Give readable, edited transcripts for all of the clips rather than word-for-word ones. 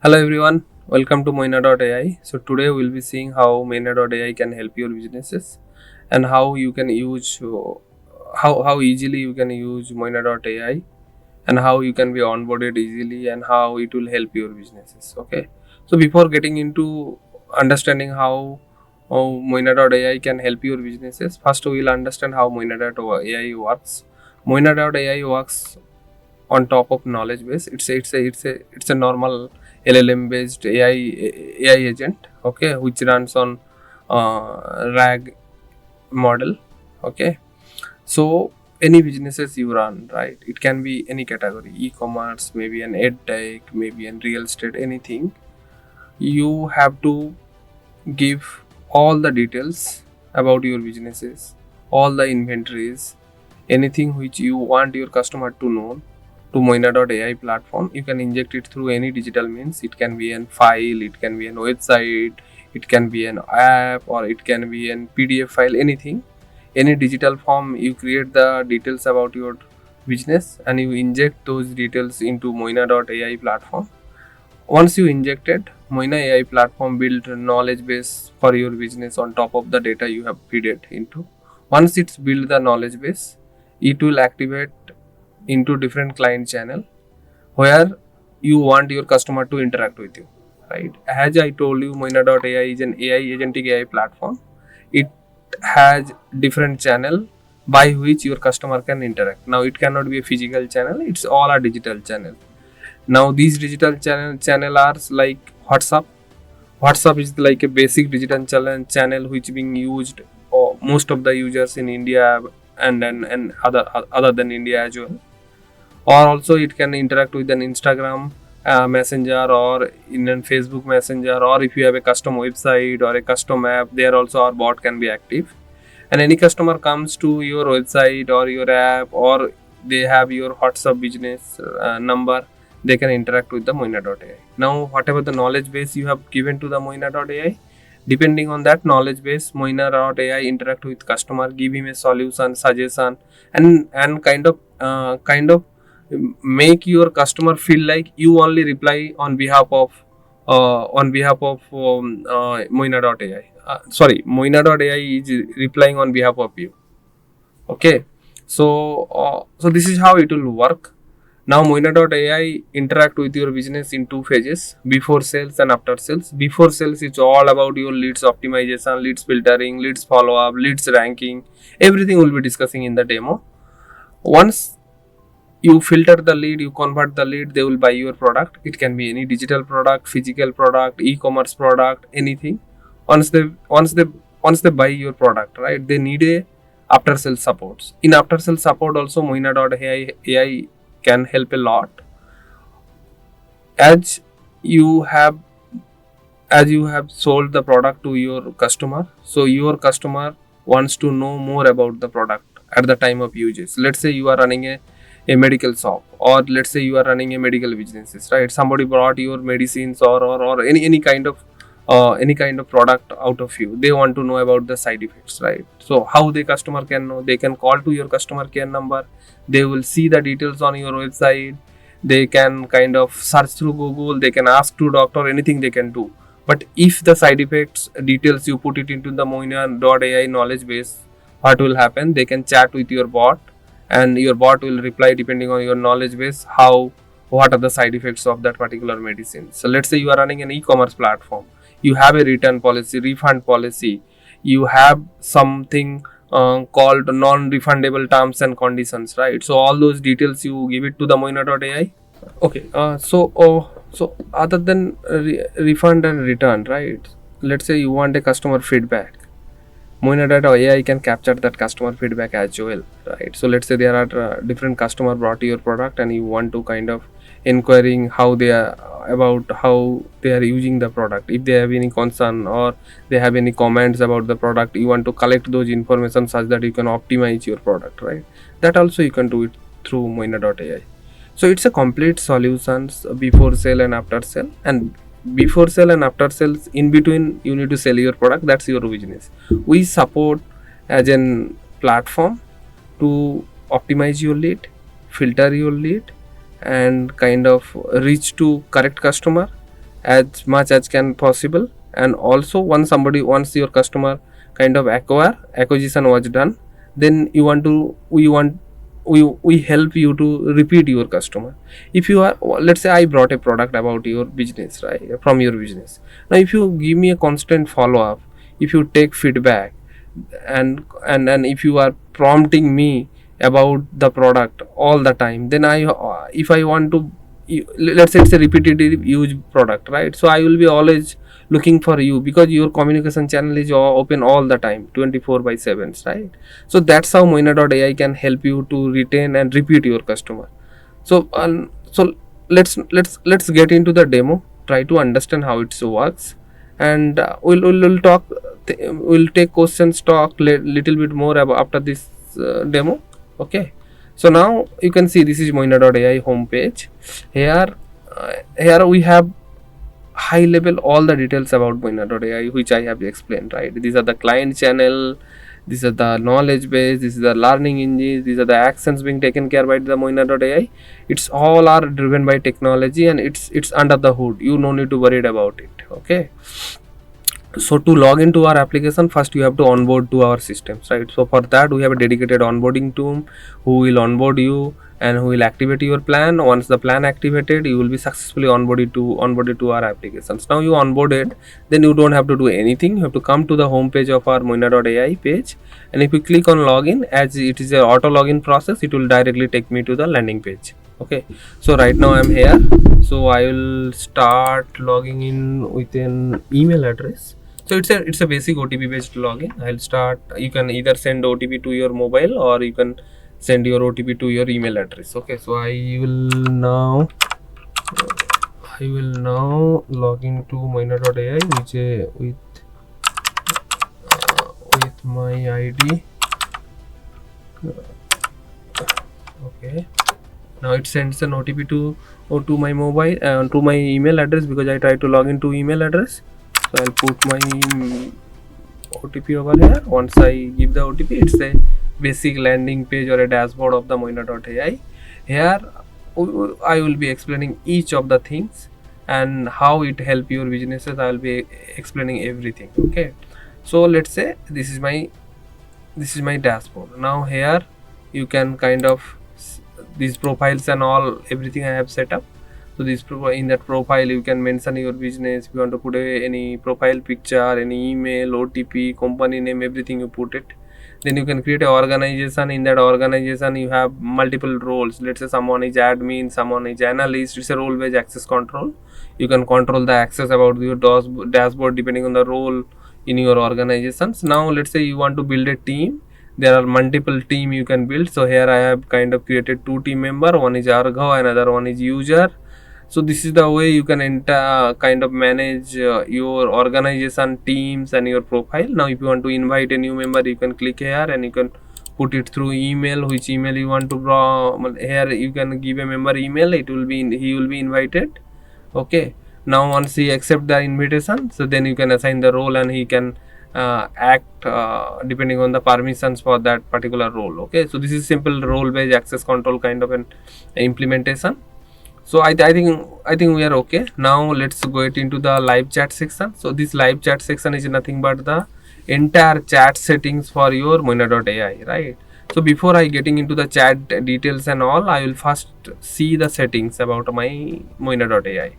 Hello everyone, welcome to Moina.AI. So today we'll be seeing how Moina.ai can help your businesses and how you can use how easily you can use Moina.ai and how you can be onboarded easily and how it will help your businesses. Okay. So before getting into understanding how Moina.ai can help your businesses, first we'll understand how Moina.ai works. Moina.ai works on top of knowledge base. It's a normal LLM based AI agent, okay, which runs on RAG model. Okay, so any businesses you run, right, it can be any category, e-commerce, maybe an ed tech, maybe an real estate, anything. You have to give all the details about your businesses, all the inventories, anything which you want your customer to know to Moina.ai platform. You can inject it through any digital means. It can be an file, it can be an website, it can be an app, or it can be an PDF file, anything. Any digital form, you create the details about your business and you inject those details into Moina.ai platform. Once you injected, Moina.ai platform built a knowledge base for your business on top of the data you have fed it into. Once it's built the knowledge base, it will activate into different client channel where you want your customer to interact with you, right? As I told you, Moina.ai is an AI agentic AI platform. It has different channel by which your customer can interact. Now it cannot be a physical channel, it's all a digital channel. Now these digital channel are like WhatsApp is like a basic digital channel which being used most of the users in India and other than India as well. Or also it can interact with an Instagram messenger or in a Facebook messenger, or if you have a custom website or a custom app, there also our bot can be active. And any customer comes to your website or your app, or they have your WhatsApp business number, they can interact with the Moina.ai. Now whatever the knowledge base you have given to the Moina.ai, depending on that knowledge base, Moina.ai interact with customer, give him a solution, suggestion, and kind of make your customer feel like you only reply on behalf of Moina.ai. Moina.ai is replying on behalf of you. Okay, so this is how it will work. Now Moina.ai interact with your business in two phases: before sales and after sales. Before sales, it's all about your leads optimization, leads filtering, leads follow up, leads ranking. Everything we'll be discussing in the demo. Once you filter the lead, you convert the lead, they will buy your product. It can be any digital product, physical product, e-commerce product, anything. Once they buy your product, right, they need a after sales support. In after sales support also, Moina.ai can help a lot. as you have as you have sold the product to your customer, so your customer wants to know more about the product at the time of usage. Let's say you are running a medical shop, or let's say you are running a medical businesses, right? Somebody brought your medicines or any kind of product out of you. They want to know about the side effects, right? So how the customer can know? They can call to your customer care number. They will see the details on your website. They can kind of search through Google. They can ask to doctor, anything they can do. But if the side effects details you put it into the Moina.ai knowledge base, what will happen? They can chat with your bot, and your bot will reply depending on your knowledge base what are the side effects of that particular medicine. So let's say you are running an e-commerce platform. You have a return policy, refund policy. You have something called non-refundable terms and conditions, right? So all those details you give it to the Moina.ai. Okay, so other than refund and return, right? Let's say you want a customer feedback. Moina.ai can capture that customer feedback as well, right? So let's say there are different customer brought to your product, and you want to kind of inquiring how they are about how they are using the product. If they have any concern or they have any comments about the product, you want to collect those information such that you can optimize your product, right? That also you can do it through Moina.ai. So it's a complete solutions before sale and after sale. And before sale and after sales, in between you need to sell your product. That's your business. We support as an platform to optimize your lead, filter your lead, and kind of reach to correct customer, as much as can possible. And also once your customer kind of acquisition was done, then we help you to repeat your customer. If you are, let's say I brought a product about your business, right, from your business. Now if you give me a constant follow up, if you take feedback, and if you are prompting me about the product all the time, then if I want to, let's say it's a repetitive use product, right, so I will be always looking for you, because your communication channel is open all the time, 24 by 7, right? So that's how Moina.ai can help you to retain and repeat your customer. So let's get into the demo, try to understand how it works. And we'll talk, we'll take questions, talk little bit more about after this demo. Okay, so now you can see this is Moina.ai homepage. Here we have high level all the details about Moina.ai, which I have explained, right? These are the client channel, these are the knowledge base, this is the learning engine, these are the actions being taken care by the Moina.ai. It's all are driven by technology, and it's under the hood, you no need to worry about it. Okay, so to log into our application, first you have to onboard to our systems, right? So for that we have a dedicated onboarding team who will onboard you and who will activate your plan. Once the plan activated, you will be successfully onboarded to our applications. Now you onboarded, then you don't have to do anything. You have to come to the home page of our Moina.ai page, and if you click on login, as it is a auto login process, it will directly take me to the landing page. Okay, so right now I'm here, so I will start logging in with an email address. So it's a basic OTP based login. I'll start, you can either send OTP to your mobile, or you can send your OTP to your email address. Okay, so I will now log into Moina.ai with my ID. Okay, now it sends an OTP to my mobile, to my email address, because I try to log into email address. So I'll put my OTP over here. Once I give the OTP, it's a basic landing page or a dashboard of the Moina.ai. Here I will be explaining each of the things and how it help your businesses. I will be explaining everything. Okay, so let's say this is my dashboard. Now here you can kind of these profiles and all, everything I have set up. So this in that profile you can mention your business. If you want to put any profile picture, any email, OTP, company name, everything you put it. Then you can create an organization. In that organization you have multiple roles. Let's say someone is admin, someone is analyst. It's a role based access control. You can control the access about your dashboard depending on the role in your organizations. Now let's say you want to build a team. There are multiple team you can build. So here I have kind of created 2 team member. One is Arghav, another one is user. So this is the way you can kind of manage your organization, teams, and your profile. Now if you want to invite a new member, you can click here and you can put it through email, which email you want to draw. Here you can give a member email, he will be invited. Okay, now once he accept the invitation, so then you can assign the role and he can act depending on the permissions for that particular role. Okay, so this is simple role based access control kind of an implementation. So I think we are okay. Now let's go into the live chat section. So this live chat section is nothing but the entire chat settings for your Moina.ai, right? So before I getting into the chat details and all, I will first see the settings about my Moina.ai.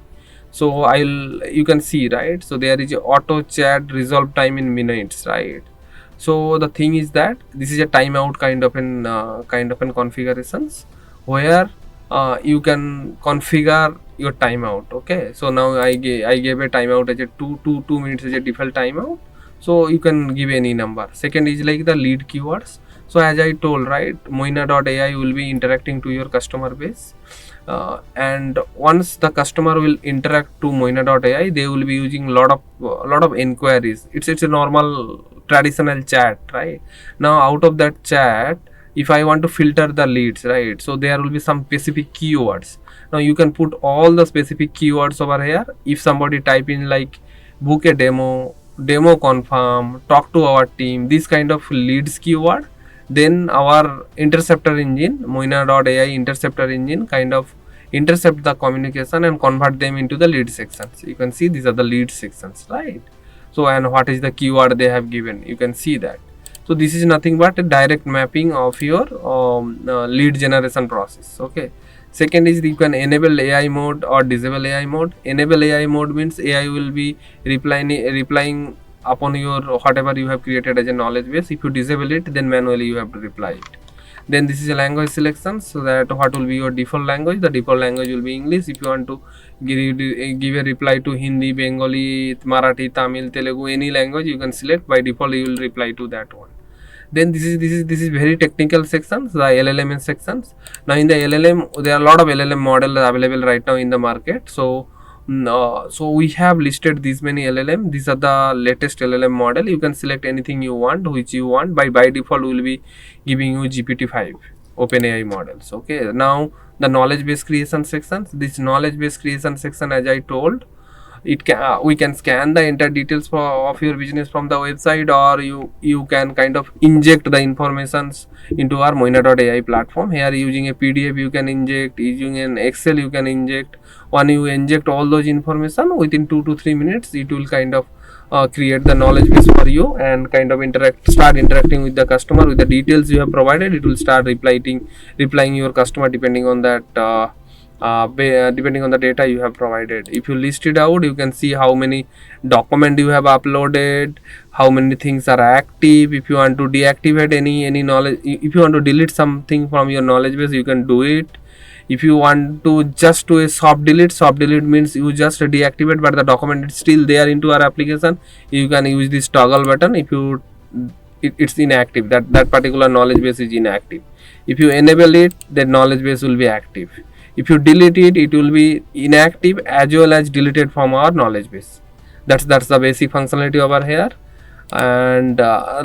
So you can see, right, so there is a auto chat resolve time in minutes, right? So the thing is that this is a timeout kind of an configurations where you can configure your timeout. Okay, so now I gave a timeout as a 2 minutes as a default timeout. So you can give any number. Second is like the lead keywords. So as I told, right, Moina.ai will be interacting to your customer base, and once the customer will interact to Moina.ai, they will be using lot of inquiries. It's a normal traditional chat, right? Now out of that chat, if I want to filter the leads, right, so there will be some specific keywords. Now you can put all the specific keywords over here. If somebody type in like book a demo confirm, talk to our team, this kind of leads keyword, then our interceptor engine, Moina.ai interceptor engine, kind of intercept the communication and convert them into the lead sections. You can see these are the lead sections, right? So, and what is the keyword they have given, you can see that. So this is nothing but a direct mapping of your lead generation process. Okay. Second is you can enable AI mode or disable AI mode. Enable AI mode means AI will be replying upon your whatever you have created as a knowledge base. If you disable it, then manually you have to reply it. Then this is a language selection, so that what will be your default language. The default language will be English. If you want to give a reply to Hindi, Bengali, Marathi, Tamil, Telugu, any language you can select. By default you will reply to that one. Then this is very technical sections, the LLM sections. Now in the LLM there are a lot of LLM models available right now in the market. So so we have listed these many LLM. These are the latest LLM model. You can select anything you want, which you want. By default we will be giving you GPT-5 OpenAI models. Okay. Now the knowledge base creation sections. This knowledge base creation section, as I told, it can we can scan the entire details of your business from the website, or you can kind of inject the informations into our Moina.AI platform. Here using a PDF you can inject, using an Excel you can inject. When you inject all those information, within 2 to 3 minutes it will kind of create the knowledge base for you and kind of start interacting with the customer with the details you have provided. It will start replying your customer depending on that depending on the data you have provided. If you list it out, you can see how many document you have uploaded, how many things are active. If you want to deactivate any knowledge, if you want to delete something from your knowledge base, you can do it. If you want to just do a soft delete means you just deactivate but the document is still there into our application, you can use this toggle button. If you it's inactive, that particular knowledge base is inactive. If you enable it, that knowledge base will be active. If you delete it, it will be inactive as well as deleted from our knowledge base. That's the basic functionality over here. And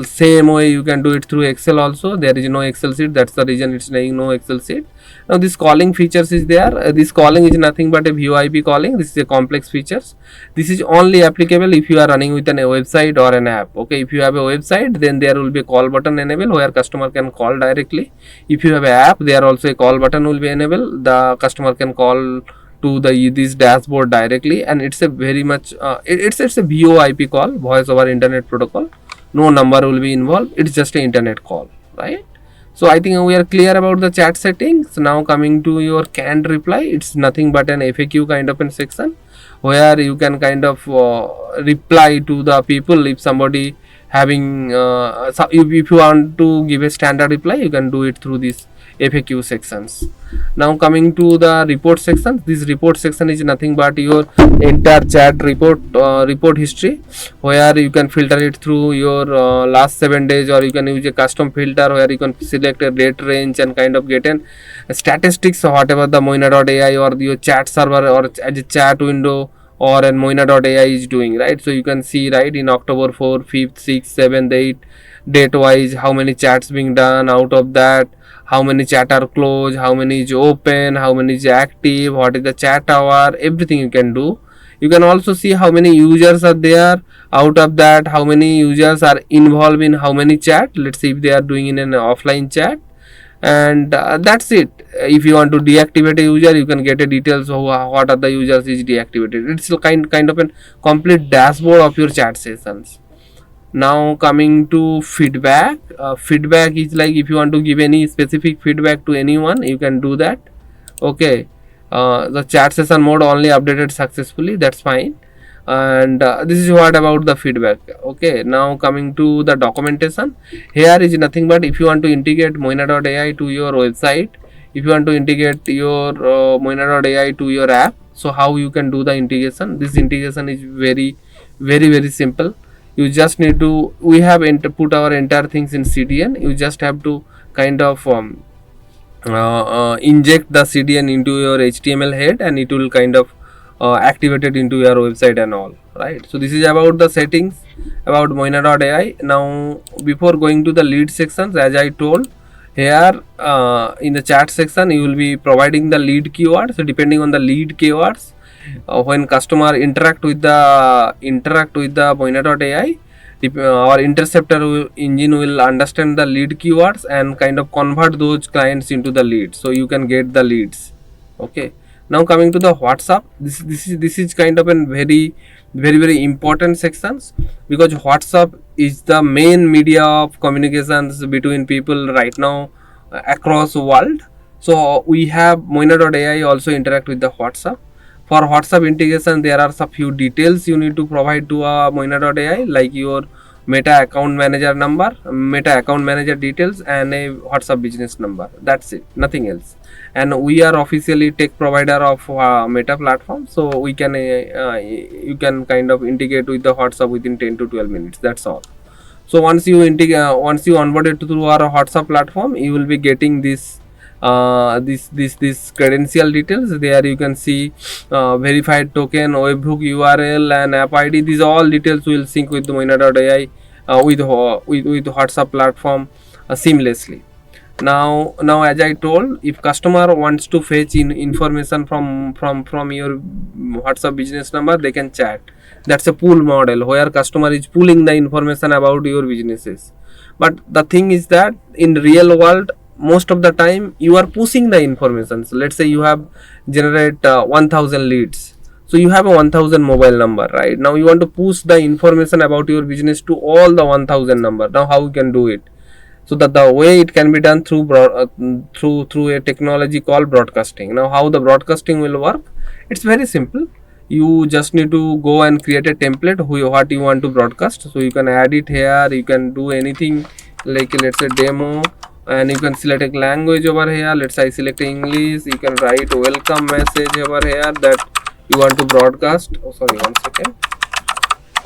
same way you can do it through Excel also. There is no Excel sheet, that's the reason it's saying no Excel sheet. Now this calling features is there. This calling is nothing but a VoIP calling. This is a complex features. This is only applicable if you are running with a website or an app. Okay, if you have a website, then there will be a call button enabled where customer can call directly. If you have an app, there also a call button will be enabled. The customer can call to this dashboard directly, and it's a very much it's a VoIP call, voice over internet protocol. No number will be involved. It's just an internet call, right? So I think we are clear about the chat settings. Now coming to your canned reply, it's nothing but an FAQ kind of a section where you can kind of reply to the people. If somebody having if you want to give a standard reply, you can do it through this FAQ sections. Now coming to the report section, this report section is nothing but your entire chat report history, where you can filter it through your last 7 days, or you can use a custom filter where you can select a date range and kind of get an statistics of whatever the Moina.AI or your chat server or as a chat window or an Moina.AI is doing, right? So you can see, right, in October 4, 5th, 6th, 7th, 8th, date wise how many chats being done. Out of that, how many chat are closed, how many is open, how many is active, what is the chat hour, everything you can do. You can also see how many users are there. Out of that, how many users are involved in how many chat. Let's see if they are doing in an offline chat. And that's it. If you want to deactivate a user, you can get a details of what are the users is deactivated. It's a kind of a complete dashboard of your chat sessions. Now coming to feedback, feedback is like if you want to give any specific feedback to anyone, you can do that. Okay, the chat session mode only updated successfully, that's fine. And this is what about the feedback. Okay, now coming to the documentation, here is nothing but if you want to integrate Moina.AI to your website, if you want to integrate your Moina.AI to your app, so how you can do the integration. This integration is very simple. You just need to, we have put our entire things in CDN. You just have to kind of inject the CDN into your HTML head, and it will kind of activate it into your website and all, right? So this is about the settings about Moina.AI. Now before going to the lead sections, as I told, here in the chat section you will be providing the lead keywords. So depending on the lead keywords, when customer interact with the Moina.AI, our interceptor engine will understand the lead keywords and kind of convert those clients into the leads, so you can get the leads. Okay, Now coming to the WhatsApp, this is kind of a very important sections, because WhatsApp is the main media of communications between people right now across the world. So we have Moina.ai also interact with the WhatsApp. For WhatsApp integration, there are some few details you need to provide to Moina.ai, like your Meta account manager number, Meta account manager details, and a WhatsApp business number. That's it, nothing else. And we are officially tech provider of Meta platform, so we can you can kind of integrate with the WhatsApp within 10 to 12 minutes. That's all. So once you onboarded through our WhatsApp platform, you will be getting this credential details. There you can see verified token, webhook URL, and app ID. These all details will sync with Moina.ai with WhatsApp platform seamlessly. Now as I told, if customer wants to fetch information from your WhatsApp business number, they can chat. That's a pool model where customer is pulling the information about your businesses. But the thing is that in real world, most of the time you are pushing the information. So let's say you have generate 1000 leads, so you have a 1000 mobile number, right? Now you want to push the information about your business to all the 1000 number. Now how you can do it? So that the way it can be done through through a technology called broadcasting. Now how the broadcasting will work? It's very simple. You just need to go and create a template what you want to broadcast. So you can add it here, you can do anything, like let's say demo, and you can select a language over here. Let's say I select English. You can write welcome message over here that you want to broadcast. Oh sorry, one second.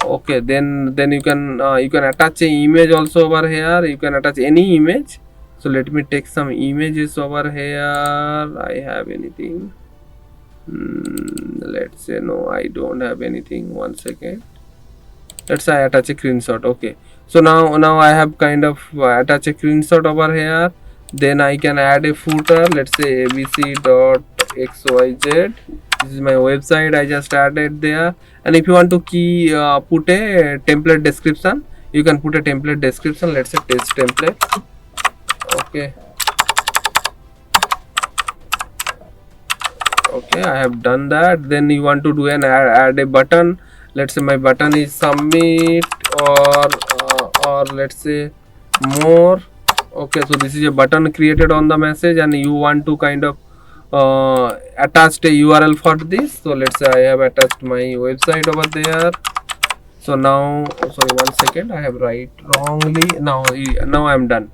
Okay, then you can attach a image also over here. You can attach any image. So let me take some images over here. I have anything? Let's say no, I don't have anything. One second. Let's say I attach a screenshot. Okay, so now I have kind of attach a screenshot over here. Then I can add a footer. Let's say abc.xyz. This is my website. I just added there. And if you want to put a template description, you can put a template description. Let's say test template. Okay, I have done that. Then you want to do an add a button. Let's say my button is submit, or let's say more. Okay, so this is a button created on the message, and you want to kind of attached a URL for this. So let's say I have attached my website over there. So now, sorry, one second, I have write wrongly. Now I'm done.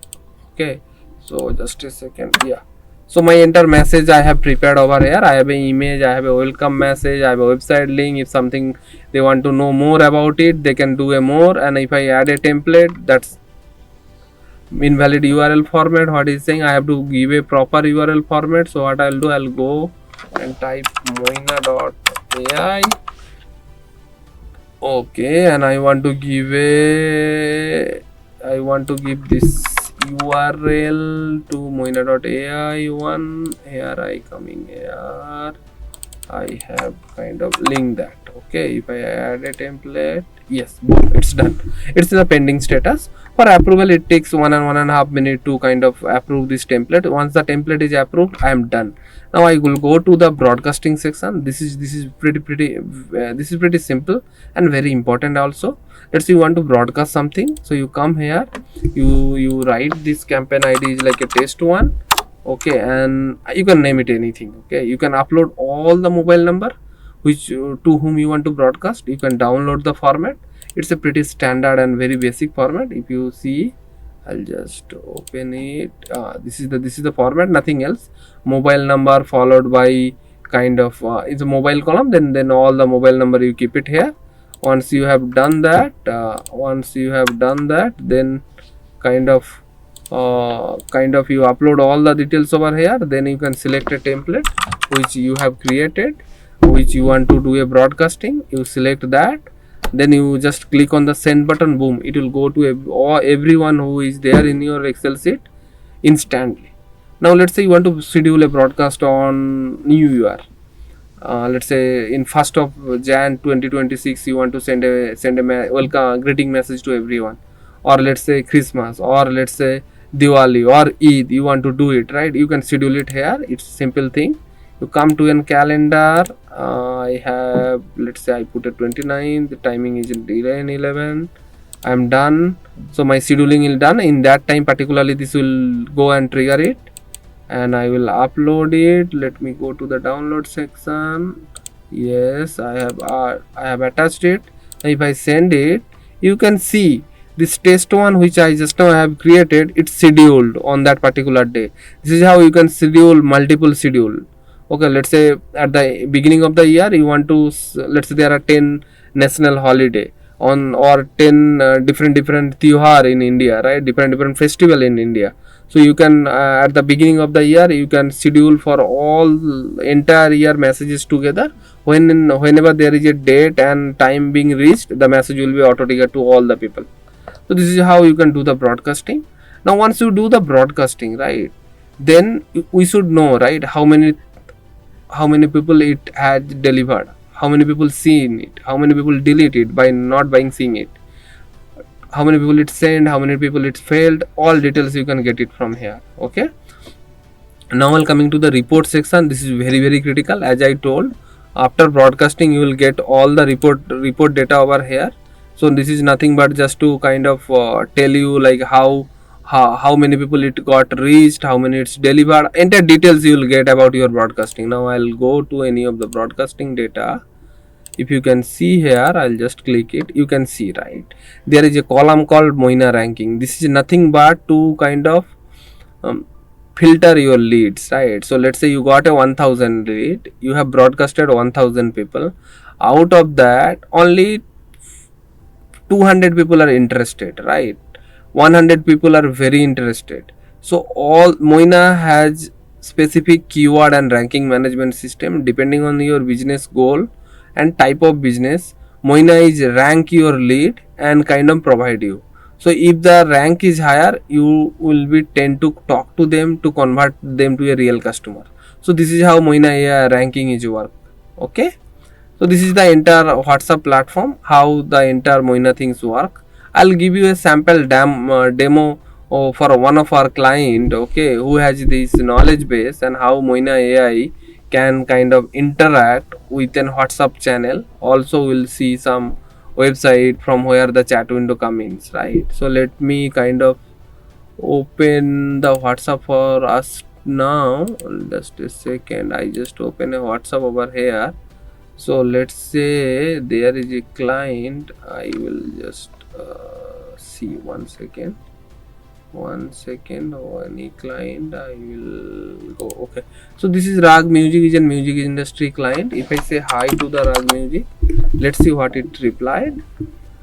Okay, so just a second. Yeah, so my entire message I have prepared over here. I have an image, I have a welcome message, I have a website link. If something they want to know more about it, they can do a more. And if I add a template, that's invalid URL format. What is saying, I have to give a proper URL format. So what I'll do, I'll go and type Moina.ai. Okay, and I want to give this URL to Moina.ai one. Here I coming here, I have kind of linked that. Okay, if I add a template, yes, boom, it's done. It's in a pending status. For approval, it takes 1.5 minutes to kind of approve this template. Once the template is approved, I am done. Now I will go to the broadcasting section. This is pretty simple and very important also. Let's say you want to broadcast something. So you come here, you write this campaign ID is like a test one. Okay, and you can name it anything. Okay, you can upload all the mobile number which to whom you want to broadcast. You can download the format. It's a pretty standard and very basic format. If you see, I'll just open it. This is the format, nothing else. Mobile number followed by kind of it's a mobile column. Then all the mobile number you keep it here. Once you have done that, then kind of you upload all the details over here. Then you can select a template which you have created, which you want to do a broadcasting. You select that, then you just click on the send button. Boom, it will go to everyone who is there in your Excel sheet instantly. Now let's say you want to schedule a broadcast on New Year. Let's say in 1st of Jan 2026, you want to send a welcome greeting message to everyone, or let's say Christmas, or let's say Diwali or Eid. You want to do it, right? You can schedule it here. It's simple thing. You come to an calendar. I have, let's say I put a 29, the timing is 11:11. I'm done. So my scheduling is done. In that time particularly this will go and trigger it, and I will upload it. Let me go to the download section. Yes, I have attached it. If I send it, you can see this test one which I just now have created, it's scheduled on that particular day. This is how you can schedule multiple schedule. Okay, let's say at the beginning of the year you want to, let's say there are 10 national holiday on, or 10 different tihar in India, right? Different festival in India. So you can at the beginning of the year you can schedule for all entire year messages together. Whenever there is a date and time being reached, the message will be auto triggered to all the people. So this is how you can do the broadcasting. Now once you do the broadcasting, right, then we should know, right, how many people it had delivered, how many people seen it, how many people delete it by not buying seeing it, how many people it sent, how many people it failed. All details you can get it from here. Okay, now while coming to the report section, this is very critical. As I told, after broadcasting you will get all the report data over here. So this is nothing but just to kind of tell you like how many people it got reached, how many it's delivered, entire details you will get about your broadcasting. Now I'll go to any of the broadcasting data. If you can see here, I'll just click it. You can see, right, there is a column called Moina ranking. This is nothing but to kind of um, filter your leads, right? So let's say you got a 1000 lead, you have broadcasted 1000 people. Out of that only 200 people are interested, right? 100 people are very interested. So all Moina has specific keyword and ranking management system depending on your business goal and type of business. Moina is rank your lead and kind of provide you. So if the rank is higher, you will be tend to talk to them to convert them to a real customer. So this is how Moina.AI ranking is work. Okay, so this is the entire WhatsApp platform, how the entire Moina things work. I'll give you a sample demo for one of our client, okay, who has this knowledge base, and how Moina.AI can kind of interact with an WhatsApp channel. Also we'll see some website from where the chat window comes, right? So let me kind of open the WhatsApp for us now. Just a second, I just open a WhatsApp over here. So let's say there is a client. I will just see one second, or any client I will go. Okay, so this is Rag Music, is a music industry client. If I say hi to the Rag Music, let's see what it replied.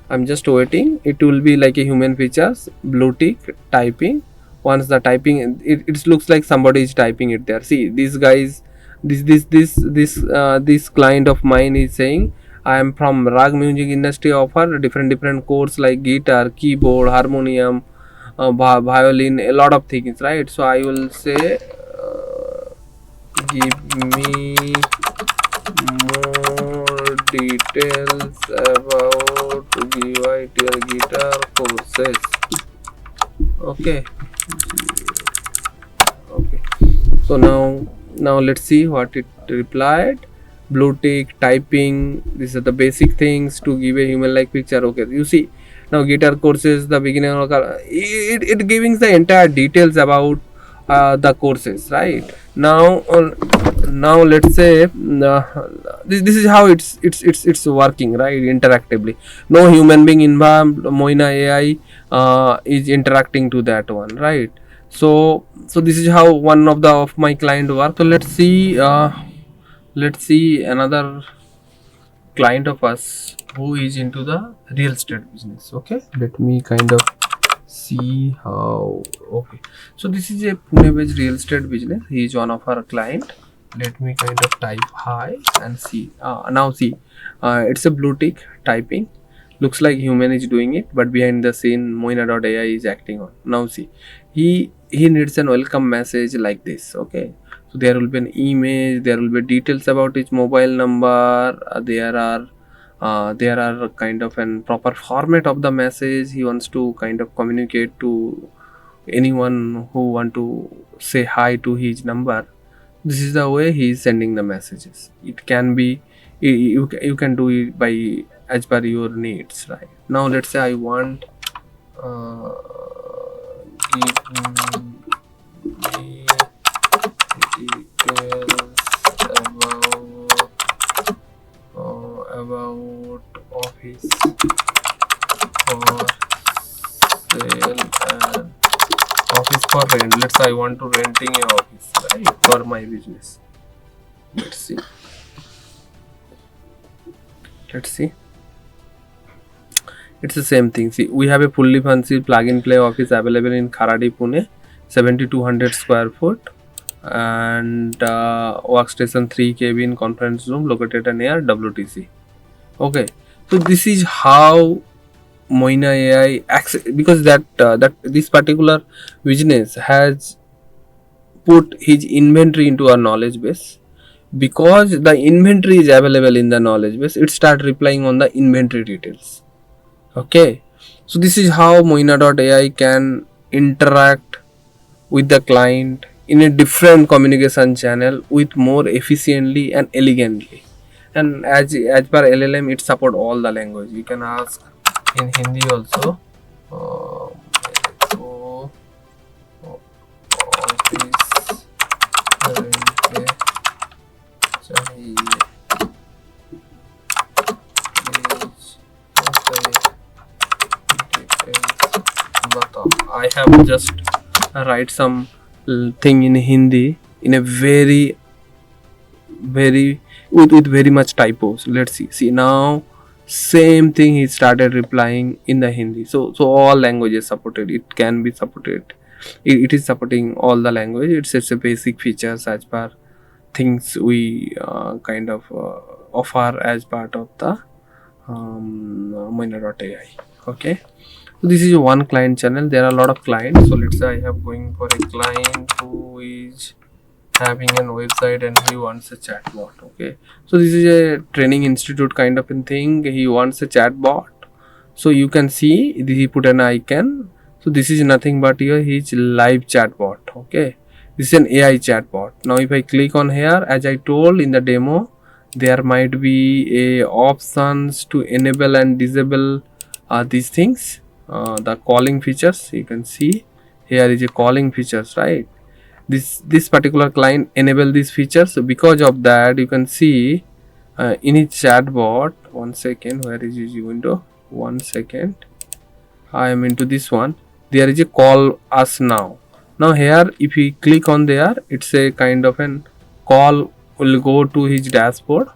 I'm just waiting. It will be like a human features, blue tick, typing. Once the typing, it looks like somebody is typing it there. See, these guys, this client of mine is saying, I am from Rag Music industry, offer different courses like guitar, keyboard, harmonium, violin, a lot of things, right? So I will say, give me more details about guitar courses. Okay, okay. So now let's see what it replied. Blue tick, typing, these are the basic things to give a human like picture. Okay, you see, now guitar courses, the beginner, it giving the entire details about the courses, right? Now let's say this is how it's working, right? Interactively, no human being involved. Moina.AI is interacting to that one, right? So this is how one of my client work. So let's see another client of us who is into the real estate business. Okay, let me kind of see how. Okay, so this is a Pune based real estate business. He is one of our client. Let me kind of type hi and see. Now see, it's a blue tick typing. Looks like human is doing it, but behind the scene Moina.AI is acting on. Now see, he needs an welcome message like this. Okay, so there will be an image, there will be details about his mobile number. There are kind of an proper format of the message. He wants to kind of communicate to anyone who want to say hi to his number. This is the way he is sending the messages. It can be, you can do it by as per your needs, right? Now let's say I want uh, give me details about office for sale and office for rent. Let's say I want to renting a office, right, for my business. Let's see. Let's see. It's the same thing. See, we have a fully fancy plug-and-play office available in Kharadi, Pune, 7,200 square foot, and workstation 3 cabin conference room located near WTC. Okay, so this is how Moina.AI because that this particular business has put his inventory into our knowledge base. Because the inventory is available in the knowledge base, it start replying on the inventory details. Okay, so this is how Moina.ai can interact with the client in a different communication channel with more efficiently and elegantly. And as per LLM, it support all the language. You can ask in Hindi also. So office rent चाहिए I have just write some thing in Hindi in a very with very much typos. Let's see now, same thing he started replying in the Hindi. So all languages supported, it can be supported, it is supporting all the language. It's a basic features as per things we kind of offer as part of the Moina.ai. Okay, so this is one client channel. There are a lot of clients. So let's say I have going for a client who is having a website and he wants a chatbot. Okay, so this is a training institute kind of a thing. He wants a chatbot. So you can see he put an icon. So this is nothing but here his live chatbot. Okay, this is an AI chatbot. Now if I click on here, as I told in the demo, there might be a options to enable and disable these things, the calling features. You can see here is a calling features, right? This particular client enable these features. So because of that, you can see in his chatbot, one second, where is his window? One second, I am into this one. There is a call us now. Now here if we click on there, it's a kind of an call will go to his dashboard.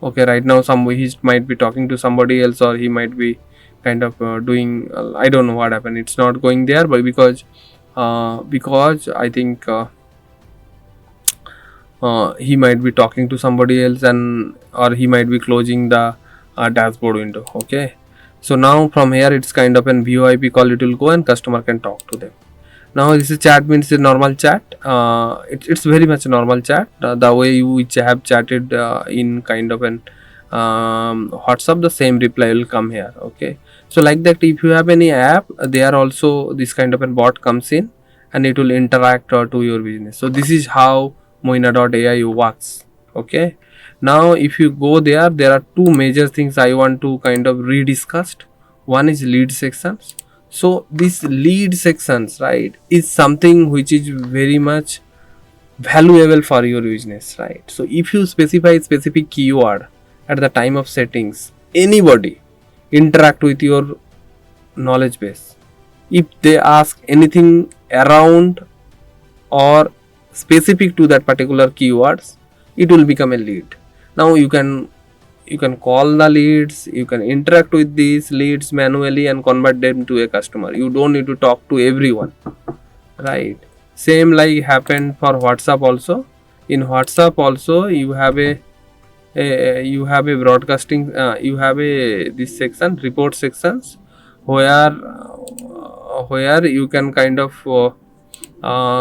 Okay, right now he might be talking to somebody else, or he might be kind of doing I don't know what happened, it's not going there. But because I think he might be talking to somebody else, and or he might be closing the dashboard window. Okay, so now from here it's kind of an VoIP call, it will go and customer can talk to them. Now this is chat, means a normal chat. It's very much a normal chat, the way you which have chatted in kind of an WhatsApp, the same reply will come here. Okay, so like that, if you have any app, there also this kind of a bot comes in and it will interact to your business. So this is how Moina.ai works. Okay, now if you go there, there are two major things I want to kind of rediscussed. One is lead sections. So this lead sections, right, is something which is very much valuable for your business, right? So if you specify specific keyword at the time of settings, anybody interact with your knowledge base, if they ask anything around or specific to that particular keywords, it will become a lead. Now you can call the leads, you can interact with these leads manually and convert them to a customer. You don't need to talk to everyone, right? Same like happened for WhatsApp also. In WhatsApp also you have a broadcasting, you have a this section, report sections, where you can kind of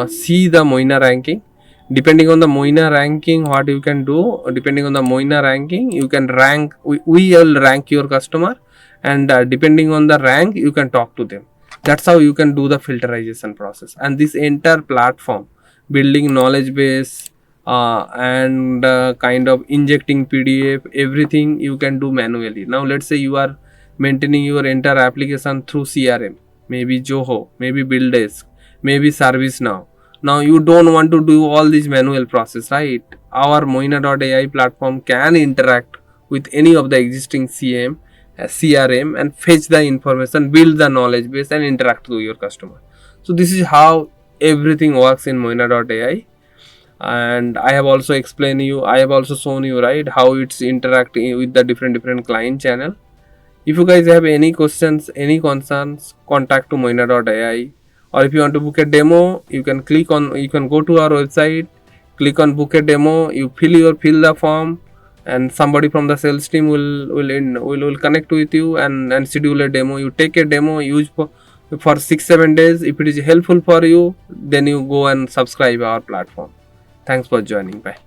see the Moina ranking. Depending on the Moina ranking, what you can do, depending on the Moina ranking, you can rank, we will rank your customer, and depending on the rank, you can talk to them. That's how you can do the filterization process. And this entire platform, building knowledge base, and kind of injecting PDF, everything you can do manually. Now let's say you are maintaining your entire application through CRM, maybe Zoho, maybe BuildDesk, maybe ServiceNow. Now you don't want to do all these manual process, right? Our Moina.ai platform can interact with any of the existing CRM and fetch the information, build the knowledge base and interact with your customer. So this is how everything works in Moina.ai. And I have also explained you, I have also shown you, right, how it's interacting with the different client channel. If you guys have any questions, any concerns, contact to Moina.ai. Or if you want to book a demo, you can go to our website, click on book a demo, you fill the form, and somebody from the sales team will connect with you and schedule a demo. You take a demo, use for 6-7 days. If it is helpful for you, then you go and subscribe our platform. Thanks for joining. Bye.